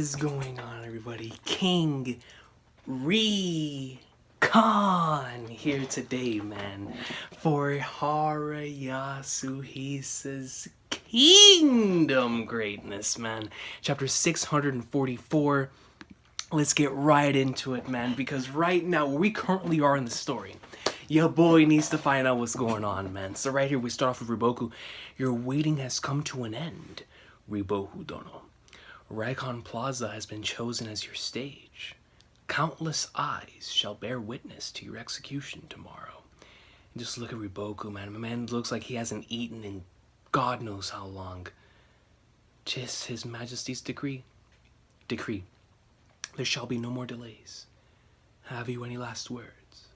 is going on, everybody? King Recon here today, man, for Hara Yasuhisa's Kingdom Greatness, man. Chapter 644. Let's get right into it, man, because right now, where we currently are in the story, your boy needs to find out what's going on, man. So right here, we start off with Riboku. Your waiting has come to an end, Riboku Dono. Recon Plaza has been chosen as your stage. Countless eyes shall bear witness to your execution tomorrow. And just look at Riboku, man. My man looks like he hasn't eaten in God knows how long. Tis His Majesty's decree. There shall be no more delays. Have you any last words?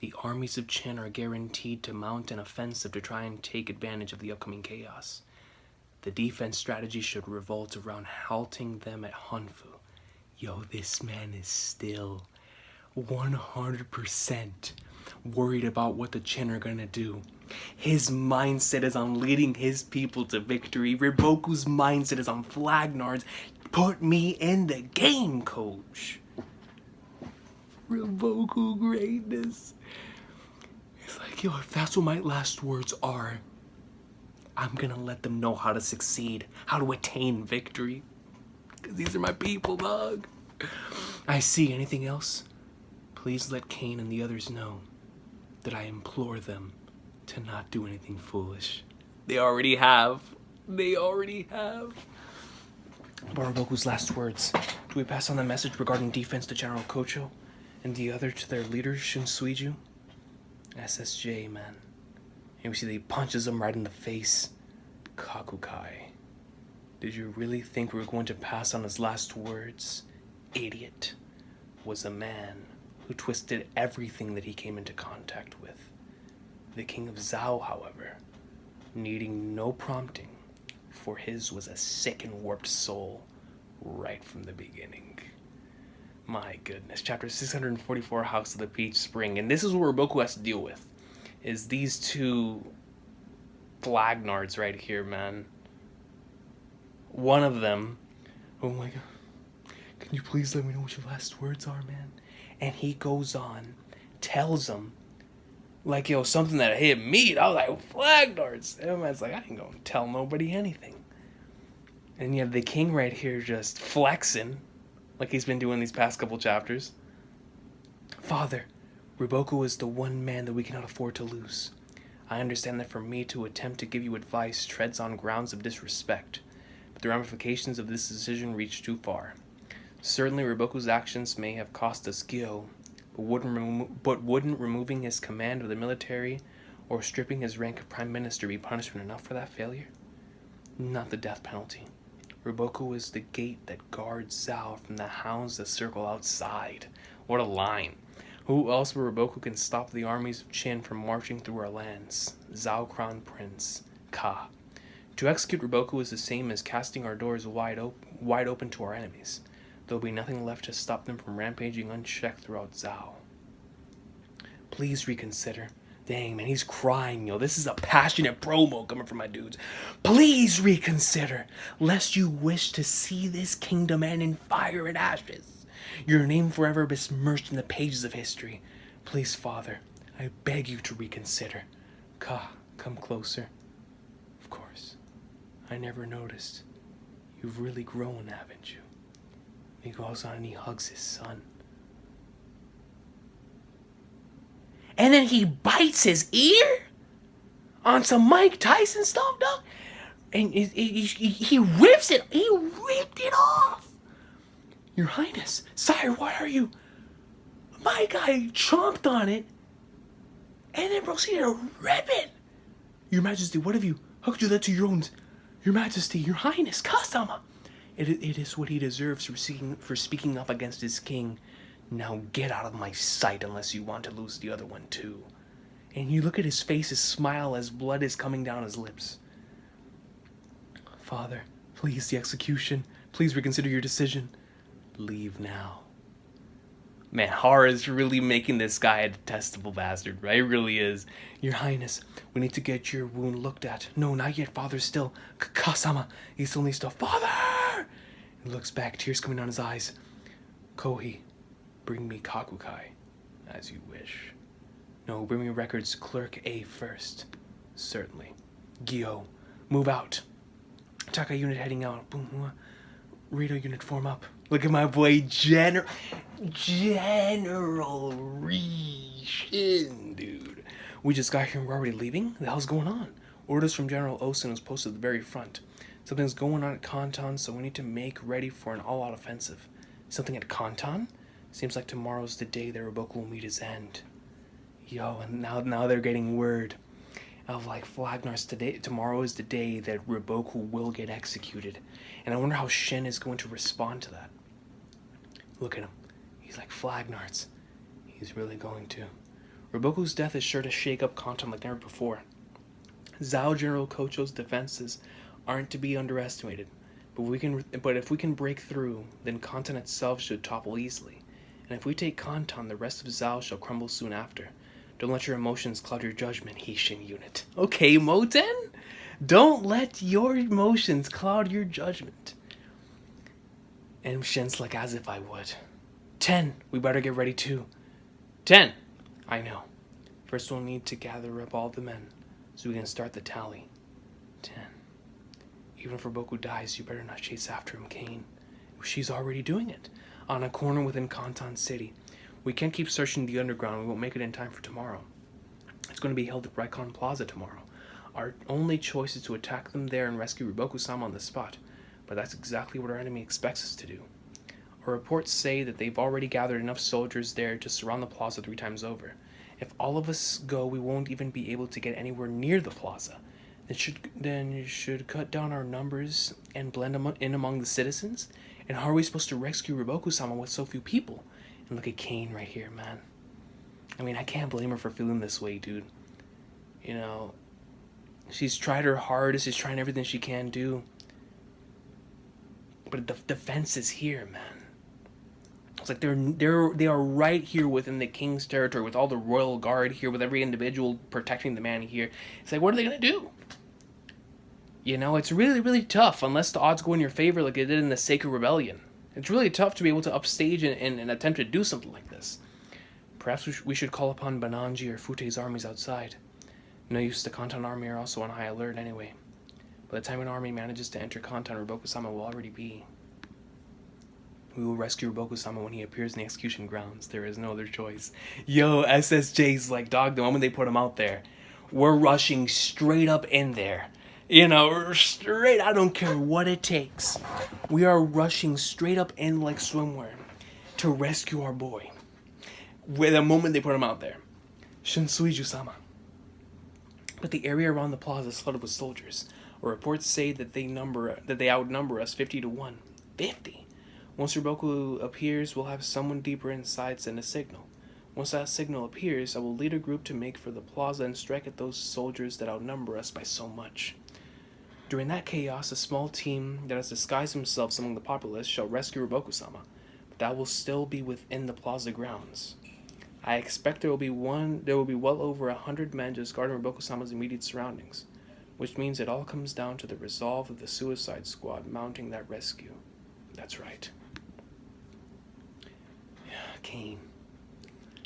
The armies of Qin are guaranteed to mount an offensive to try and take advantage of the upcoming chaos. The defense strategy should revolve around halting them at Hanfu. Yo, this man is still 100% worried about what the Qin are gonna do. His mindset is on leading his people to victory. Riboku's mindset is on Flagnard's put me in the game, coach. Riboku greatness. It's like, yo, if that's what my last words are, I'm gonna let them know how to succeed, how to attain victory. Because these are my people, dog. I see. Anything else? Please let Kane and the others know that I implore them to not do anything foolish. They already have. They already have. Baraboku's last words. Do we pass on the message regarding defense to General Kocho and the other to their leader, Shinsuiju? SSJ, man. And we see that he punches him right in the face. Kakukai. Did you really think we were going to pass on his last words? Idiot. Was a man who twisted everything that he came into contact with. The King of Zhao, however, needing no prompting, for his was a sick and warped soul right from the beginning. My goodness. Chapter 644, House of the Peach Spring. And this is what Riboku has to deal with. Is these two Flagnards right here, man. One of them, oh my god, can you please let me know what your last words are, man? And he goes on, tells them, like, yo, something that hit me. I was like, Flagnards. And man's like, I ain't gonna tell nobody anything. And you have the king right here just flexing, like he's been doing these past couple chapters. Father, Riboku is the one man that we cannot afford to lose. I understand that for me to attempt to give you advice treads on grounds of disrespect, but the ramifications of this decision reach too far. Certainly Riboku's actions may have cost us Gyo, but wouldn't removing his command of the military or stripping his rank of prime minister be punishment enough for that failure? Not the death penalty. Riboku is the gate that guards Zhao from the hounds that circle outside. What a line. Who else but Riboku can stop the armies of Qin from marching through our lands? Zhao Crown Prince, Ka. To execute Riboku is the same as casting our doors wide open to our enemies. There will be nothing left to stop them from rampaging unchecked throughout Zhao. Please reconsider. Dang, man, he's crying, yo. This is a passionate promo coming from my dudes. Please reconsider, lest you wish to see this kingdom end in fire and ashes. Your name forever besmirched in the pages of history. Please, Father, I beg you to reconsider. Ka, come closer. Of course. I never noticed. You've really grown, haven't you? He goes on and he hugs his son. And then he bites his ear? On some Mike Tyson stuff, dog? And he rips it. He ripped it off. Your Highness, sire, what are you? My guy chomped on it and then proceeded to rip it. Your Majesty, what have you? How could you do that to your own? Your Majesty, Your Highness, Kasama. It is what he deserves for speaking up against his king. Now get out of my sight unless you want to lose the other one too. And you look at his face, his smile as blood is coming down his lips. Father, please, the execution. Please reconsider your decision. Leave now. Man, Hara's really making this guy a detestable bastard, right? He really is. Your Highness, we need to get your wound looked at. No, not yet, Father, still. Kasama, he's only still. Father! He looks back, tears coming down his eyes. Kohi, bring me Kakukai, as you wish. No, bring me records clerk A first. Certainly. Gyo, move out. Taka unit heading out. Boom. Rito unit form up. Look at my boy General Rishin, dude. We just got here and we're already leaving? The hell's going on? Orders from General Osen was posted at the very front. Something's going on at Kanton, so we need to make ready for an all-out offensive. Something at Kanton? Seems like tomorrow's the day that Riboku will meet his end. Yo, and now they're getting word of like Flagnar's today. Tomorrow is the day that Riboku will get executed. And I wonder how Shin is going to respond to that. Look at him. He's like Flagnar's. He's really going to. Riboku's death is sure to shake up Kanton like never before. Zhao General Kocho's defenses aren't to be underestimated. But if we can break through, then Kanton itself should topple easily. And if we take Kanton, the rest of Zhao shall crumble soon after. Don't let your emotions cloud your judgment, Heishin unit. Okay, Moten? Don't let your emotions cloud your judgment. And Shin's like, as if I would. 10, we better get ready too. 10, I know. First we'll need to gather up all the men, so we can start the tally. 10. Even if Riboku dies, you better not chase after him, Kane. She's already doing it. On a corner within Kanton City. We can't keep searching the underground. We won't make it in time for tomorrow. It's going to be held at Recon Plaza tomorrow. Our only choice is to attack them there and rescue Riboku-sama on the spot. But that's exactly what our enemy expects us to do. Our reports say that they've already gathered enough soldiers there to surround the plaza 3 times over. If all of us go, we won't even be able to get anywhere near the plaza. Then you should cut down our numbers and blend in among the citizens? And how are we supposed to rescue Riboku-sama with so few people? And look at Kane right here, man. I mean, I can't blame her for feeling this way, dude. You know, she's tried her hardest. She's trying everything she can do. But the defense is here, man. It's like they are right here within the king's territory with all the royal guard here, with every individual protecting the man here. It's like, what are they going to do? You know, it's really, really tough unless the odds go in your favor like it did in the Sacred Rebellion. It's really tough to be able to upstage and attempt to do something like this. Perhaps we should call upon Bananji or Fute's armies outside. No use, the Kanton army are also on high alert anyway. By the time an army manages to enter Kanton, Riboku-sama will already be. We will rescue Riboku-sama when he appears in the execution grounds. There is no other choice. Yo, SSJ's like, dog, the moment they put him out there, we're rushing straight up in there. You know, straight, I don't care what it takes. We are rushing straight up in like swimwear to rescue our boy. With the moment they put him out there. Shinsuiju-sama. But the area around the plaza is flooded with soldiers. Our reports say that they outnumber us 50 to 1. 50? Once Riboku appears, we'll have someone deeper inside send a signal. Once that signal appears, I will lead a group to make for the plaza and strike at those soldiers that outnumber us by so much. During that chaos, a small team that has disguised themselves among the populace shall rescue Riboku-sama, but that will still be within the plaza grounds. I expect there will be well over 100 men just guarding Riboku-sama's immediate surroundings, which means it all comes down to the resolve of the Suicide Squad mounting that rescue. That's right. Kane,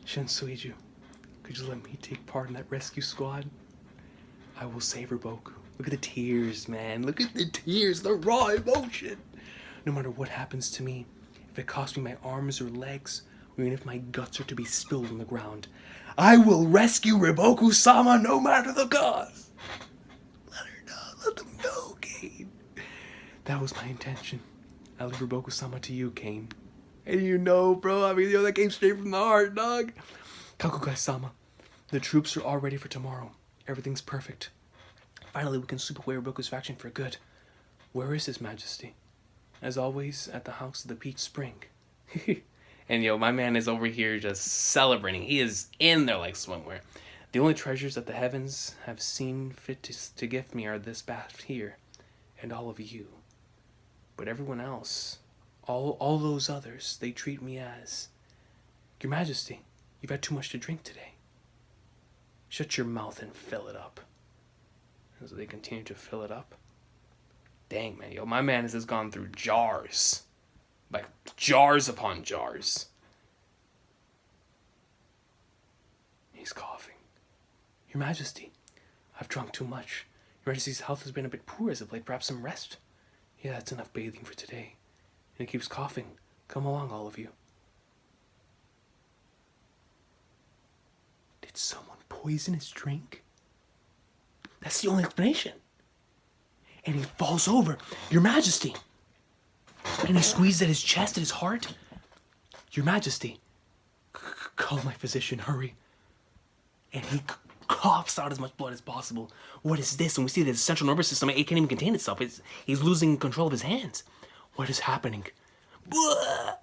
Shinsuiju, could you let me take part in that rescue squad? I will save Riboku. Look at the tears, man. Look at the tears, the raw emotion. No matter what happens to me, if it costs me my arms or legs, or even if my guts are to be spilled on the ground, I will rescue Riboku-sama no matter the cost. Let her know. Let them know, Kane. That was my intention. I leave Riboku-sama to you, Kane. And you know, bro, I mean, yo, that came straight from the heart, dog. Kakugai-sama, the troops are all ready for tomorrow. Everything's perfect. Finally, we can sweep away Riboku's faction for good. Where is His Majesty? As always, at the House of the Peach Spring. And yo, my man is over here just celebrating. He is in there like swimwear. The only treasures that the heavens have seen fit to gift me are this bath here, and all of you. But everyone else, all those others, they treat me as, Your Majesty, you've had too much to drink today. Shut your mouth and fill it up. As they continue to fill it up. Dang, man, yo, my man has just gone through jars. Like, jars upon jars. He's coughing. Your Majesty, I've drunk too much. Your Majesty's health has been a bit poor as of late. Perhaps some rest. Yeah, that's enough bathing for today. And he keeps coughing. Come along, all of you. Did someone poison his drink? That's the only explanation. And he falls over. Your Majesty. And he squeezes at his chest, at his heart. Your Majesty. Call my physician, hurry. And he coughs out as much blood as possible. What is this? And we see that the central nervous system, it can't even contain itself. He's losing control of his hands. What is happening? Blah!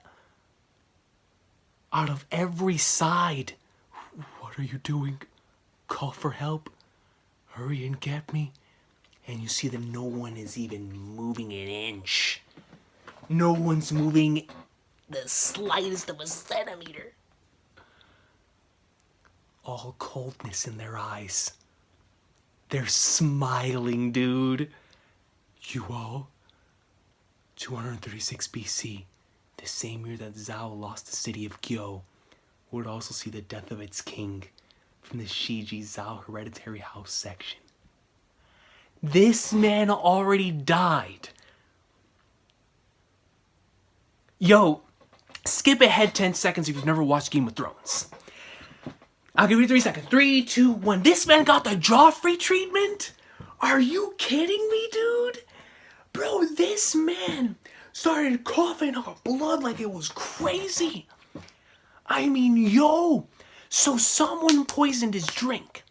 Out of every side. What are you doing? Call for help. Hurry and get me. And you see that no one is even moving an inch. No one's moving the slightest of a centimeter. All coldness in their eyes. They're smiling, dude. You all, 236 BC, the same year that Zhao lost the city of Gyo, would also see the death of its king from the Shiji Zhao hereditary house section. This man already died. Yo, skip ahead 10 seconds if you've never watched Game of Thrones. I'll give you 3 seconds. 3, 2, 1. This man got the Joffrey treatment? Are you kidding me, dude? Bro, this man started coughing up blood like it was crazy. I mean, yo. So someone poisoned his drink.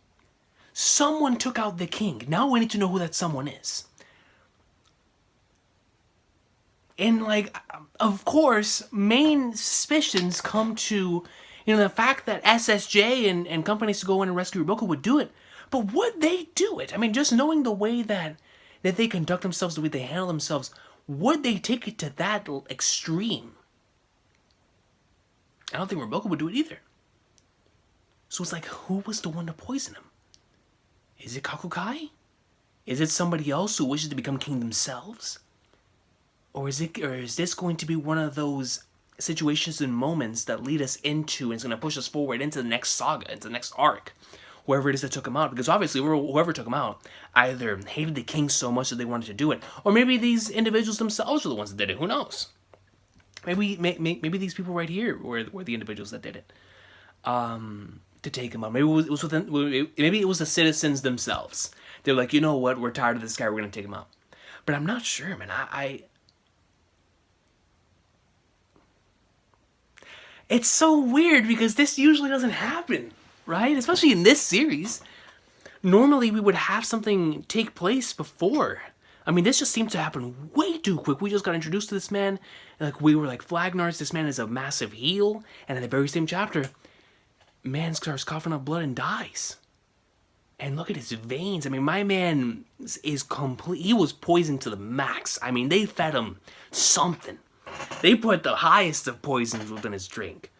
Someone took out the king. Now we need to know who that someone is. And, like, of course, main suspicions come to, you know, the fact that SSJ and companies to go in and rescue Riboku would do it. But would they do it? I mean, just knowing the way that they conduct themselves, the way they handle themselves, would they take it to that extreme? I don't think Riboku would do it either. So it's like, who was the one to poison him? Is it Kakukai? Is it somebody else who wishes to become king themselves? Or is this going to be one of those situations and moments that lead us into and it's going to push us forward into the next saga, into the next arc, whoever it is that took him out? Because obviously whoever took him out either hated the king so much that they wanted to do it, or maybe these individuals themselves are the ones that did it. Who knows? Maybe these people right here were the individuals that did it to take him out. Maybe it was the citizens themselves. They're like, you know what? We're tired of this guy. We're going to take him out. But I'm not sure, man. It's so weird because this usually doesn't happen, right? Especially in this series. Normally we would have something take place before. I mean, this just seemed to happen way too quick. We just got introduced to this man. Like, we were like, Flagnards, this man is a massive heel. And in the very same chapter, man starts coughing up blood and dies. And look at his veins. I mean, my man is complete. He was poisoned to the max. I mean, they fed him something. They put the highest of poisons within his drink.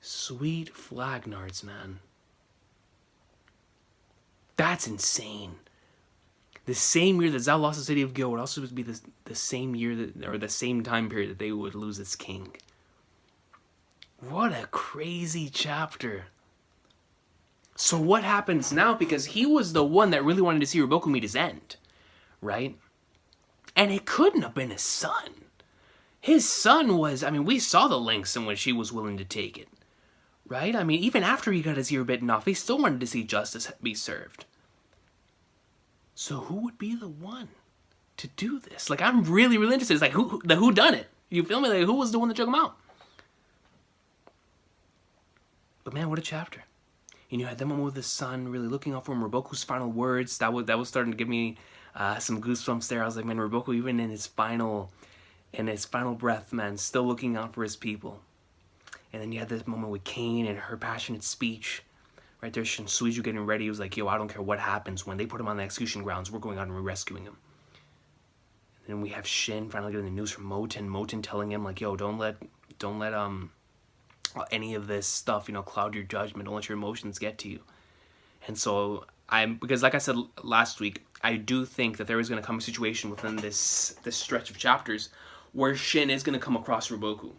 Sweet Flagnards, man. That's insane. The same year that Zhao lost the city of Gyo would also be the same year that, or the same time period that they would lose its king. What a crazy chapter. So what happens now? Because he was the one that really wanted to see Riboku meet his end, right? And it couldn't have been his son. His son was, I mean, we saw the lengths in which he was willing to take it, right? I mean, even after he got his ear bitten off, he still wanted to see justice be served. So who would be the one to do this? Like, I'm really, really interested. It's like, who done it? You feel me? Like, who was the one that took him out? But man, what a chapter. And you had that moment with the son really looking out for him. Riboku's final words, that was starting to give me some goosebumps there. I was like, man, Riboku, even in his final breath, man, still looking out for his people. And then you had this moment with Kane and her passionate speech. Right there, Shinsuiju getting ready. He was like, yo, I don't care what happens. When they put him on the execution grounds, we're going out and we're rescuing him. And then we have Shin finally getting the news from Moten. Moten telling him, like, yo, don't let any of this stuff, you know, cloud your judgment. Don't let your emotions get to you. And so because like I said last week, I do think that there is going to come a situation within this stretch of chapters where Shin is going to come across Riboku.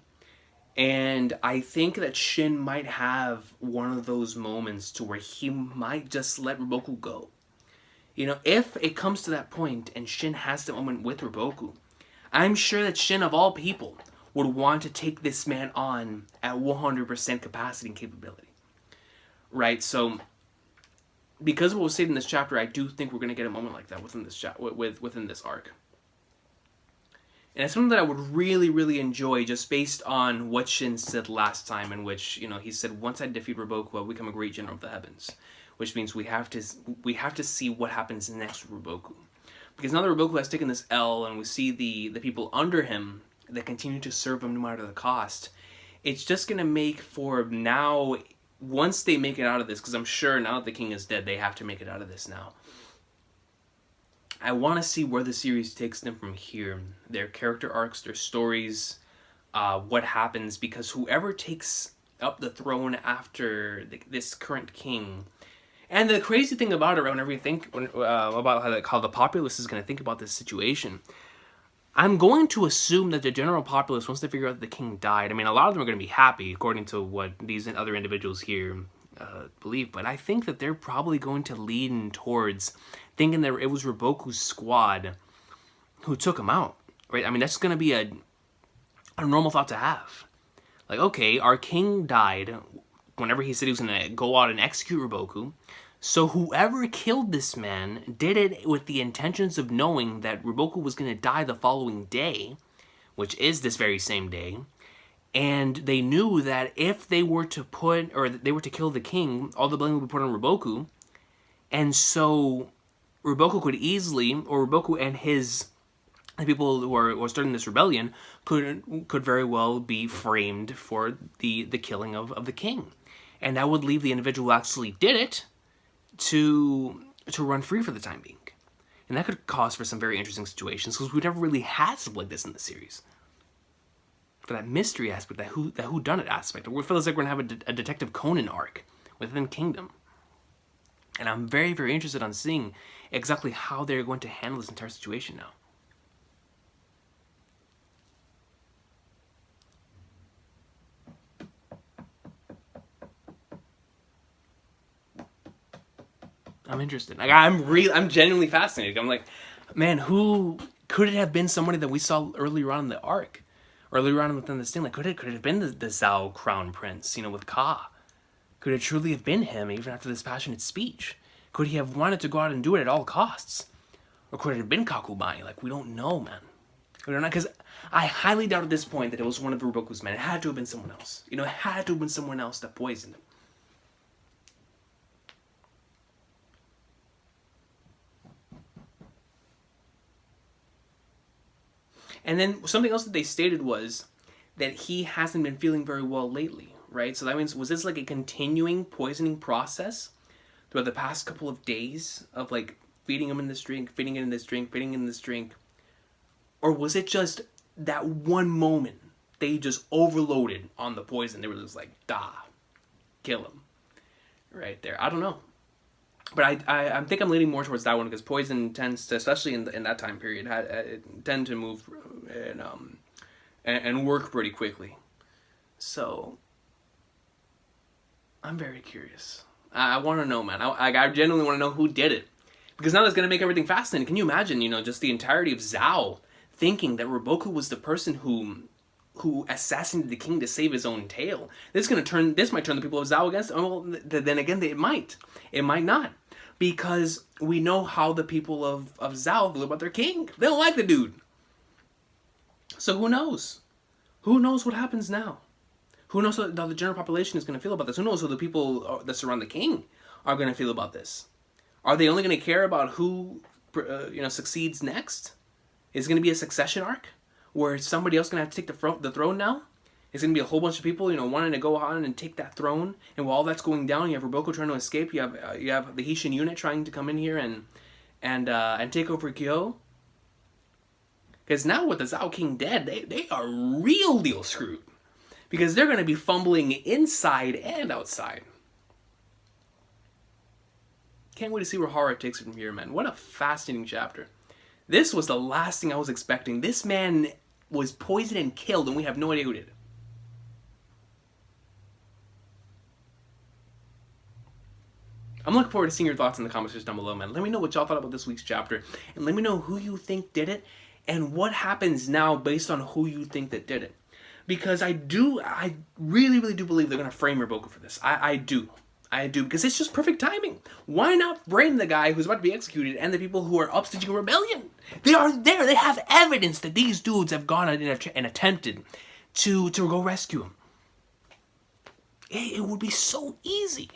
And I think that Shin might have one of those moments to where he might just let Riboku go. You know, if it comes to that point and Shin has the moment with Riboku, I'm sure that Shin, of all people, would want to take this man on at 100% capacity and capability. Right? So, because of what was stated in this chapter, I do think we're going to get a moment like that within this within this arc. And it's something that I would really, really enjoy just based on what Shin said last time, in which, you know, he said, once I defeat Riboku, I'll become a great general of the heavens. Which means we have to see what happens next with Riboku. Because now that Riboku has taken this L and we see the people under him that continue to serve him no matter the cost, it's just going to make for now, once they make it out of this, because I'm sure now that the king is dead, they have to make it out of this now. I want to see where the series takes them from here. Their character arcs, their stories, what happens, because whoever takes up the throne after this current king... And the crazy thing about it, whenever you think about how the populace is going to think about this situation, I'm going to assume that the general populace, once they figure out that the king died, I mean, a lot of them are going to be happy, according to what these other individuals here believe, but I think that they're probably going to lean towards thinking that it was Riboku's squad who took him out, right? I mean, that's going to be a normal thought to have. Like, okay, our king died whenever he said he was going to go out and execute Riboku. So whoever killed this man did it with the intentions of knowing that Riboku was going to die the following day, which is this very same day. And they knew that if they were to kill the king, all the blame would be put on Riboku. And so Riboku could easily, or Riboku and the people who are starting this rebellion could very well be framed for the killing of the king. And that would leave the individual who actually did it to run free for the time being. And that could cause for some very interesting situations, because we never really had something like this in the series. For that mystery aspect, that whodunit aspect. It feels like we're going to have a Detective Conan arc within Kingdom. And I'm very, very interested on seeing exactly how they're going to handle this entire situation now. I'm interested. Like, I'm genuinely fascinated. I'm like, man, who could it have been? Somebody that we saw earlier on in the arc, earlier on within this thing. Like, could it have been the Zhao Crown Prince? You know, with Ka. Could it truly have been him, even after this passionate speech? Could he have wanted to go out and do it at all costs, or could it have been Kakubai? Like, we don't know, man. We don't know, because I highly doubt at this point that it was one of Riboku's men. It had to have been someone else. You know, it had to have been someone else that poisoned him. And then something else that they stated was that he hasn't been feeling very well lately, right? So that means, was this like a continuing poisoning process throughout the past couple of days of like feeding him in this drink, feeding it in this drink, feeding it in this drink? Or was it just that one moment they just overloaded on the poison? They were just like, kill him. Right there. I don't know. But I think I'm leaning more towards that one, because poison tends to, especially in that time period, tend to move and work pretty quickly. So I'm very curious. I want to know, man. I genuinely want to know who did it, because now that's going to make everything fascinating. Can you imagine, you know, just the entirety of Zhao thinking that Riboku was the person who assassinated the king to save his own tail? This might turn the people of Zhao against him. Well, then again, it might not. Because we know how the people of Zhao feel about their king. They don't like the dude. So who knows? Who knows what happens now? Who knows how the general population is going to feel about this? Who knows how the people that surround the king are going to feel about this? Are they only going to care about who succeeds next? Is it going to be a succession arc where somebody else is going to have to take the throne now? It's going to be a whole bunch of people, you know, wanting to go on and take that throne. And while all that's going down, you have Riboku trying to escape. You have the Hishin unit trying to come in here and take over Kyo. Because now with the Zhao King dead, they are real deal screwed. Because they're going to be fumbling inside and outside. Can't wait to see where horror takes it from here, man. What a fascinating chapter. This was the last thing I was expecting. This man was poisoned and killed, and we have no idea who did it. I'm looking forward to seeing your thoughts in the comments down below, man. Let me know what y'all thought about this week's chapter, and let me know who you think did it, and what happens now based on who you think that did it. Because I really, really do believe they're going to frame Riboku for this. I do, because it's just perfect timing. Why not frame the guy who's about to be executed and the people who are upstaging a rebellion? They are there. They have evidence that these dudes have gone and attempted to go rescue him. It would be so easy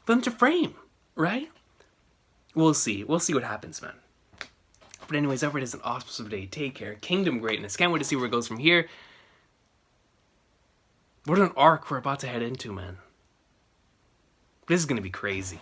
for them to frame, right? We'll see. We'll see what happens, man. But anyways, everybody has an awesome day. Take care. Kingdom greatness. Can't wait to see where it goes from here. What an arc we're about to head into, man. This is going to be crazy.